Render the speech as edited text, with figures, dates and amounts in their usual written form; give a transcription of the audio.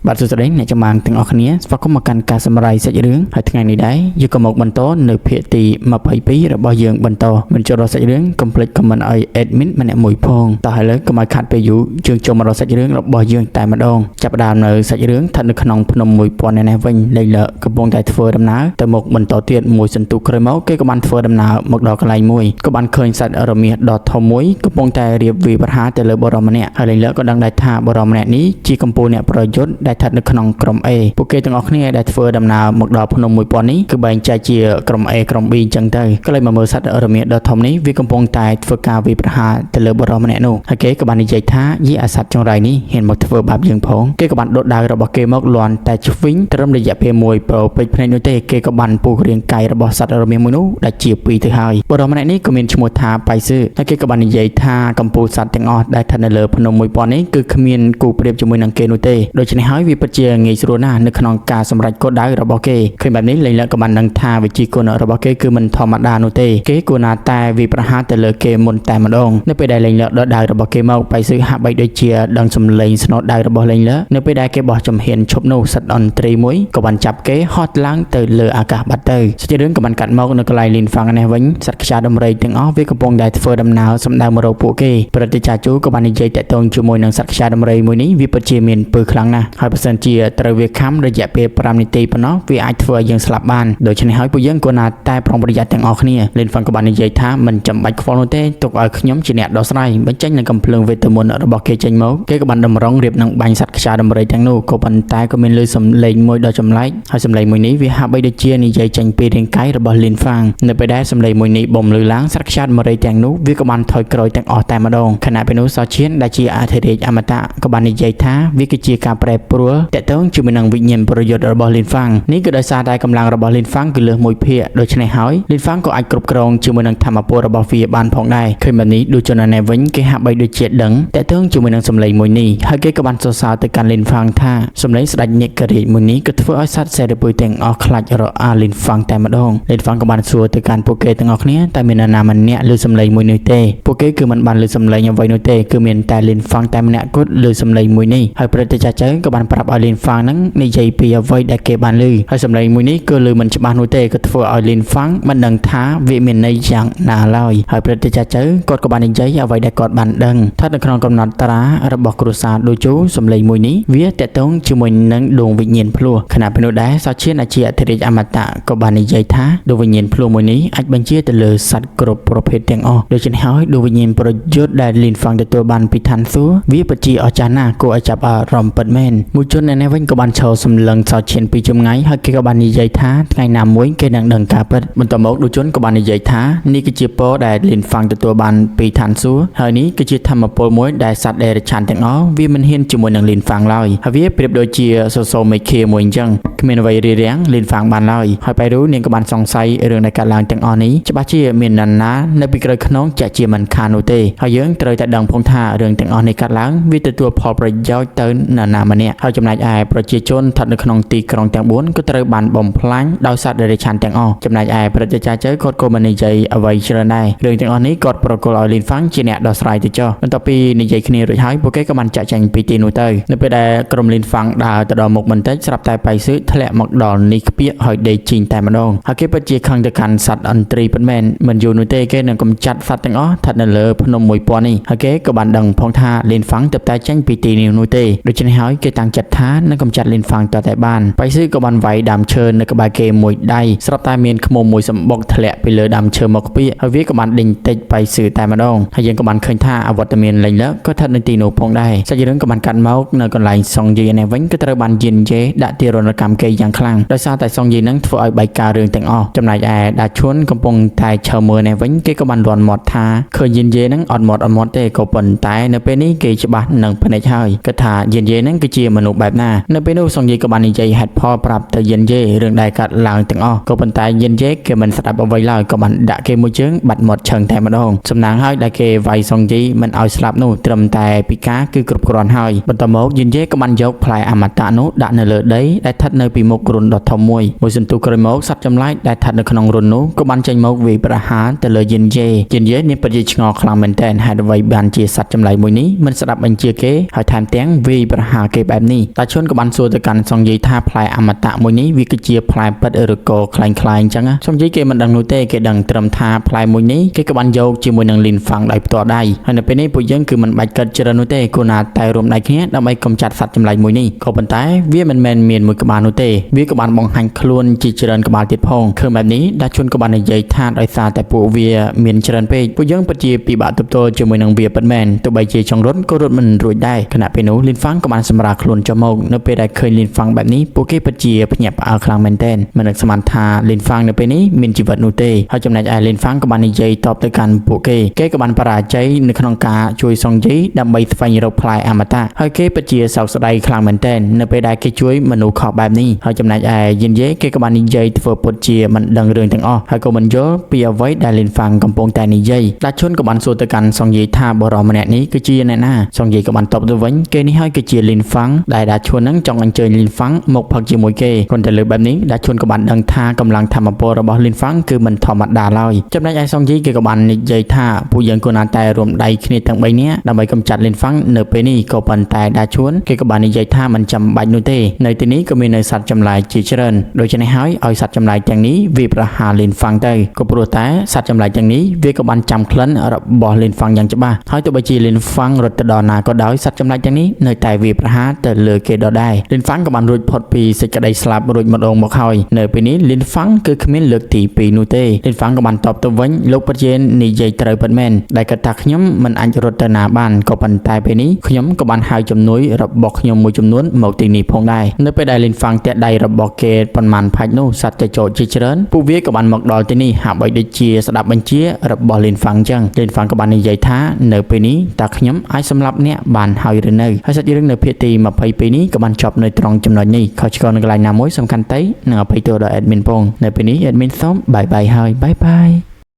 បាទសួស្តីអ្នកចំណាងទាំងអស់គ្នាស្វាគមន៍មកកាន់ការសម្រាយសាច់រឿងហើយថ្ងៃនេះដែរយើងក៏មកបន្តនៅភាគទី22របស់យើងបន្តមិនចូលដល់សាច់រឿងកុំភ្លេច comment ឲ្យ admin ម្នាក់មួយផងតោះឥឡូវកុំឲ្យខាត់ពេលយូរយើងចូលមកដល់សាច់រឿងរបស់យើងតែម្ដងចាប់ផ្ដើមនៅសាច់រឿងស្ថិតនៅក្នុងភ្នំ1000នេះវិញលេខលកំពុងតែធ្វើដំណើរទៅមុខបន្តទៀតមួយសន្ទុះក្រោយមកគេក៏បានធ្វើដំណើរមកដល់កន្លែងមួយក៏បានឃើញសត្វរមាសដ៏ធំមួយកំពុងតែរៀបវាយប្រហារទៅលើបុរសម្នាក់ហើយលេខលក៏ដឹងដែរថាបុរសម្នាក់នេះជាកំពូលអ្នកប្រយុទ្ធដែលស្ថិតនៅក្នុងក្រុម A ពួកគេទាំងអស់គ្នាដែលធ្វើដំណើរមកដល់ភ្នំ1000នេះគឺបែងចែកជាក្រុម A ក្រុម B អញ្ចឹងទៅក៏เลยមកមើលសត្វរមាសដ៏ធំនេះវាកំពុងតែធ្វើការវាយប្រហារទៅលើបុរសម្នាក់នោះហើយគេក៏បាននិយាយថាយីអាសត្វចង្រៃនេះហ៊ានមកធ្វើបាបយើងផងគេក៏បានដុតដាវរបស់គេមកលាន់តែឆ្វេងត្រឹមរយៈពេលមួយប្រពេចភ្នែកនោះទេគេក៏បានពុះរាងកាយរបស់សត្វរមាសមួយនោះដែលជាពីរទៅហើយបុរសម្នាក់នេះក៏មានឈ្មោះថាបៃស៊ឺហើយគេក៏បាននិយាយថាកំពូលសត្វទាំងអស់ដែលស្ថិតនៅលើភ្នំ1000នេះគឺគ្មានគូប្រៀបជាមួយនឹងគេនោះទេដូច្នេះហើយវាពិតជាងាយស្រួលណាស់នៅក្នុងការសម្រេចគោលដៅរបស់គេឃើញបែបនេះលេងលក៏បានដឹងថាវិជាគុណរបស់គេគឺមិនធម្មតានោះទេគេគួរណាតែវាប្រហារទៅលើគេមុនតែម្ដងនៅពេលដែលលេងលដកដៅរបស់គេមកបៃស៊ឺហាក់បីដូចជាដឹងសំឡេងស្នូតដៅរបស់លេងលនៅពេលដែលគេបោះចំហ៊ានឈប់នោះសត្វអន្ត្រីមួយក៏បានចាប់គេហោះឡើងទៅលើអាកាសបាត់ទៅសេចរឿងក៏បានកាត់មកនៅកន្លែងលីនហ្វាំងនេះវិញសត្វខ្យាដំរីទាំងអស់វាកំពុងតែធ្វើដំណើរសម្ដៅមករកពួកគេប្រតិចាជូក៏បាននិយាយតាក់ទងជាមួយនឹងសត្វខ្យាដំរីមួយនេះវាពិតជាមានពើខ្លាំងណាស់ហើយបើសិនជាត្រូវវាខំរយៈពេល5នាទីប៉ុណ្ណោះវាអាចធ្វើឲ្យយើងស្លាប់បានដូច្នេះហើយពួកយើងគួរណាតែប្រុងប្រយ័ត្នទាំងអស់គ្នាលីនហ្វាំងក៏បាននិយាយថាមិនចាំបាច់ខ្វល់នោះទេទុកឲ្យខ្ញុំជាអ្នកដោះស្រាយបញ្ចេញនឹងកំភ្លើងវេទមន្តរបស់គេចេញមកគេក៏បានតម្រង់រៀបនឹងបាញ់សត្វខ្យាដំរីទាំងនោះក៏ប៉ុន្តែក៏មានលឺសំឡេងមួយដ៏ចម្លែកហើយសំឡេងមួយនេះវាហាក់បីដូចជានិយាយចេញពីរាងកាយរបស់លីនហ្វាំងនៅពេលដែលសំឡេងមួយនេះបំលឺឡើងសត្វខ្យាដំរីទាំងនោះវាក៏បានថយក្រោយទាំងអស់តែម្ដងខណៈពេលនោះសោឈៀនដែលជាអធិរាជអមតៈក៏បាននិយាយថាវាគឺជាការប្រែប្រួលតាក់ទងជាមួយនឹងវិញ្ញាណប្រយុទ្ធរបស់លីនហ្វាំងនេះគឺដោយសារតែកម្លាំងរបស់លីនហ្វាំងគឺលើសមួយភាគដូច្នេះហើយលីនហ្វាំងក៏អាចគ្រប់គ្រងជាមួយនឹងធម្មពលរបស់វាបានផងដែរឃើញបែបនេះដូចជនណែវិញគេហាក់បីដូចជាដឹងតាក់ទងជាមួយនឹងសំឡេងមួយនេះហើយគេក៏បានសរសើរទៅកាន់លីនហ្វាំងថាសំឡេងស្ដេចញេករាជមួយនេះក៏ធ្វើឲ្យសត្វសេរីពុយទាំងអស់ខ្លាចរអាលីនហ្វាំងតែម្ដងលីនហ្វាំងក៏បានសួរទៅកាន់ពួកគេទាំងអស់គ្នាតែមាននរណាម្នាក់ឮសំឡេងមួយនេះទេពួកគេគឺមិនបានឮសំឡេងអ្វីនោះទេគឺមានតែលីនហ្វាំងតែម្នាក់គត់ឮសំឡេងមួយនេះហើយព្រឹទ្ធាចារ្យចៅក៏បានប្រាប់ឲ្យលីនហ្វាំងហ្នឹងនិយាយពីអ្វីដែលគេបានឮហើយសំឡេងមួយនេះគឺឮមិនច្បាស់នោះទេក៏ធ្វើឲ្យលីនហ្វាំងមិនដឹងថាវាមានន័យយ៉ាងណាឡើយហើយព្រឹទ្ធាចារ្យចៅគាត់ក៏បាននិយាយអ្វីដែលគាត់បានដឹងថានៅក្នុងកំណត់តារារបស់គ្រួសារដូជូសំឡេងមួយនេះវាតាក់ទងជាមួយនឹងដួងវិញ្ញាណភ្លោះខណៈពេលនោះដែរសោឈៀនជាអធិរាជអមតៈក៏បាននិយាយថាដួងវិញ្ញាណភ្លោះមួយនេះអាចបញ្ជាទៅលើសត្វគ្រប់ប្រភេទទាំងអស់ដូច្នេះហើយដួងវិញ្ញាណប្រយុទ្ធដែលលីនហ្វាំងទទួលបានពីឋានសួគ៌វាពិតជាអស្ចារ្យណាស់គួរឲ្យចាប់អារម្មណ៍ពិតមែនមួយជននៅនេះវិញក៏បានឈរសម្លឹងសោឈៀនពីចម្ងាយហើយគេក៏បាននិយាយថាថ្ងៃណាមួយគេនឹងដឹងការពិតបន្តមកដូចជនក៏បាននិយាយថានេះគឺជាពរដែលលីនហ្វាំងទទួលបានពីឋានសួគ៌ហើយនេះគឺជាធម្មពលមួយដែលសត្វដេរឆានទាំងអស់វាមិនហ៊ានជាមួយនឹងលីនហ្វាំងឡើយហើយវាប្រៀបដូចជាសសរមេឃាមួយអញ្ចឹងគ្មានអ្វីរារាំងលីនហ្វាំងបានឡើយហើយបៃរូនាងក៏បានសង្ស័យរឿងដែលកើតឡើងទាំងអស់នេះច្បាស់ជាមាននរណានៅពីក្រោយខ្នងចាក់ជាមិនខាននោះទេហើយយើងត្រូវតែដឹងផងថារឿងទាំងអស់នេះកើតឡើងវាទទួលផលប្រយោជន៍ទៅនរណាម្នាក់ហើយចំណែកឯប្រជាជនស្ថិតនៅក្នុងទីក្រុងទាំង4ក៏ត្រូវបានបំផ្លាញដោយសត្វដេរឆានទាំងអស់ចំណែកឯប្រជាចាចៅគាត់ក៏មិននិយាយអ្វីច្រើនដែររឿងទាំងអស់នេះគាត់ប្រកល់ឲ្យលីនហ្វាំងជាអ្នកដោះស្រាយទៅចុះបន្ទាប់ពីនិយាយគ្នារួចហើយពួកគេក៏បានចាក់ចែងពីទីនោះទៅនៅពេលដែលក្រុមលីនហ្វាំងដើរទៅដល់មុខបន្តិចស្រាប់តែបៃស៊ឺធ្លាក់មកដល់នេះខ្ពៀកហើយដេកជីងតែម្ដងហើយគេពិតជាខឹងទៅកាន់សត្វអន្ត្រីពិតមែនមិនយូរនោះទេគេនឹងកំចាត់សត្វទាំងអស់ស្ថិតនៅលើភ្នំ1000នេះហើយគេក៏បានដឹងផងថាលីនហ្វាំងទើបតែចេញពីទីនេះនោះទេដូច្នេះហើយគេតាំងចិត្តថានឹងកំចាត់លីនហ្វាំងតតែបានបៃស៊ឺក៏បានវាយដើមឈើនៅក្បែរគេមួយដៃស្រាប់តែមានឃ្មុំមួយសម្បុកធ្លាក់ពីលើដើមឈើមកខ្ពៀកហើយវាក៏បានដេញតិចបៃស៊ឺតែម្ដងហើយយើងក៏បានឃើញថាអវត្តមានលេងលក៏ស្ថិតនៅទីនោះផងដែរសាច់រឿងក៏បានកាត់មកនៅកន្លែងសុងយីនេះវិញក៏ត្រូវបានយិនយេដាក់ទារុណកម្មគេយ៉ាងខ្លាំងដោយសារតែសុងយីនឹងធ្វើឲ្យបែកការរឿងទាំងអស់ចំណែកឯដាឈួនកំពុងតែឈើមើលនេះវិញគេក៏បានលាន់មាត់ថាឃើញយិនយេនឹងអត់មាត់ទេក៏ប៉ុន្តែនៅពេលនេះគេច្បាស់នឹងភ្នែកហើយគិតថាយិនយេនឹងគឺជាមនុស្សបែបណានៅពេលនោះសុងយីក៏បាននិយាយហេតុផលប្រាប់ទៅយិនយេរឿងដែលកើតឡើងទាំងអស់ក៏ប៉ុន្តែយិនយេគេមិនស្ដាប់អ្វីឡើយក៏បានដាក់គេមួយជើងបាត់មាត់ឆឹងតែម្ដងសំណាងហើយដែលគេវាយសុងយីមិនឲ្យស្លាប់នោះត្រឹមតែពិការគឺគ្រប់គ្រាន់ហើយបន្តមកយិនយេក៏បានយកផ្លែអមតៈនោះដាក់នៅលើដីដែលស្ថិតនៅ ពីមុខរុនដ៏ធំមួយសន្ទុះក្រោយមកសត្វចម្លែកដែលស្ថិតនៅក្នុងរុននោះក៏បានចេញមកវាយប្រហារទៅលើយិនយេនេះពិតជាឆ្ងល់ខ្លាំងមែនទែនហេតុអ្វីបានជាសត្វចម្លែកមួយនេះមិនស្ដាប់បញ្ជាគេហើយថែមទាំងវាយប្រហារគេបែបនេះតាឈុនក៏បានសួរទៅកាន់សង្យាយថាផ្លែអមតៈមួយនេះវាគឺជាផ្លែពិតឬក៏คล้ายៗអញ្ចឹងសង្យាយគេមិនដឹងនោះទេគេដឹងត្រឹមថាផ្លែមួយនេះគេក៏បានយកជាមួយនឹងលីនហ្វាំងដោយផ្ទាល់ដៃហើយនៅពេលនេះពួកយើងគឺមិនបាច់កិតច្រើននោះទេគួរណាតែរួមដៃគ្នាដើម្បីកម្ចាត់សត្វចម្លែកមួយនេះក៏ប៉ុន្តែវាមិនមែនមានមួយក្បាលនោះទេវាក៏បានបង្ហាញខ្លួនជាច្រើនក្បាលទៀតផងឃើញបែបនេះតាឈុនក៏បាននិយាយថាដោយសារតែពួកវាមានច្រើនពេកពួកយើងពិតជាពិបាកទប់ទល់ជាមួយនឹងវាពិតមែនទោះបីជាចង់រត់ក៏រត់មិនរួចដែរខណៈពេលនោះលីនហ្វាំងក៏បានសម្រាលខ្លួនចុះមកនៅពេលដែលឃើញលីនហ្វាំងបែបនេះពួកគេពិតជាភ្ញាក់ផ្អើលខ្លាំងមែនទែនមិននឹកស្មានថាលីនហ្វាំងនៅពេលនេះមានជីវិតនោះទេហើយចំណែកឯលីនហ្វាំងក៏បាននិយាយតបទៅកាន់ពួកគេក៏បានបរាជ័យនៅក្នុងការជួយសង្យាយដើម្បីស្វែងរកផ្លែអមតៈហើយគេពិតជាសោកស្ដាយខ្លាំងមែនទែននៅពេលដែលគេជួយមនុស្សខុសបែបនេះហើយចំណែកឯយិនយេគេក៏បាននិយាយធ្វើពុតជាមិនដឹងរឿងទាំងអស់ហើយក៏មិនយល់ពីអ្វីដែលលីនហ្វាំងកំពុងតែនិយាយដាច់ឈុនក៏បានសួរទៅកាន់សង្យាយថាបរិសម្នាក់នេះគឺជាអ្នកណាសង្យាយក៏បានតបទៅវិញគេនេះហើយគឺជាលីនហ្វាំងដែលដាច់ឈុននឹងចង់អញ្ជើញលីនហ្វាំងមកផឹកជាមួយគេគ្រាន់តែលើបែបនេះដាច់ឈុនក៏បានដឹងថាកម្លាំងធម្មពលរបស់លីនហ្វាំងគឺមិនធម្មតាឡើយចំណែកឯសង្យាយគេក៏បាននិយាយថាពួកយើងគួរណាតែរួមដៃគ្នាទាំង3នាក់ដើម្បីកម្ចាត់លីនហ្វាំងនៅពេលនេះក៏ប៉ុន្តែដាច់ឈុនគេក៏បាននិយាយថាមិនចាំបាច់នោះទេនៅទីនេះក៏មាននៅសត្វចម្លែកជាច្រើនដូច្នេះហើយឲ្យសត្វចម្លែកទាំងនេះវាប្រហារលីនហ្វាំងទៅក៏ព្រោះតែសត្វចម្លែកទាំងនេះវាក៏បានចាំក្លិនរបស់លីនហ្វាំងយ៉ាងច្បាស់ហើយទោះបីជាលីនហ្វាំងរត់ទៅដល់ណាក៏ដោយសត្វចម្លែកទាំងនេះនៅតែវាប្រហារទៅលើគេដដែលលីនហ្វាំងក៏បានរួចផុតពីសេចក្តីស្លាប់រួចម្ដងមកហើយនៅពេលនេះលីនហ្វាំងគឺគ្មានលើកទី2នោះទេលីនហ្វាំងក៏បានតបទៅវិញលោកពិតជានិយាយត្រូវពិតមែនដែលគាត់ថាខ្ញុំមិនអាចរត់ទៅណាបានក៏ប៉ុន្តែពេលនេះខ្ញុំក៏បានហៅជំនួយរបស់ខ្ញុំមួយចំនួនមកទីនេះផងដែរនៅពេលដែលលីនហ្វាំងតាក់ដៃរបស់គេប៉ុន្មានផាច់នោះសត្វចចោជាច្រើនពួកវាក៏បានមកដល់ទីនេះហាក់បីដូចជាស្ដាប់បញ្ជារបស់លីនហ្វាំងចឹងលីនហ្វាំងក៏បាននិយាយថានៅពេលនេះតើខ្ញុំអាចសម្លាប់អ្នកបានហើយឬនៅហើយសាច់រឿងនៅភាគទី22នេះក៏បានចប់នៅត្រង់ចំណុចនេះខុសឆ្គងនៅកន្លែងណាមួយសំខាន់ទៅនឹងអភ័យទោសដល់ admin ផងនៅពេលនេះ admin សូមបាយបាយហើយបាយបាយ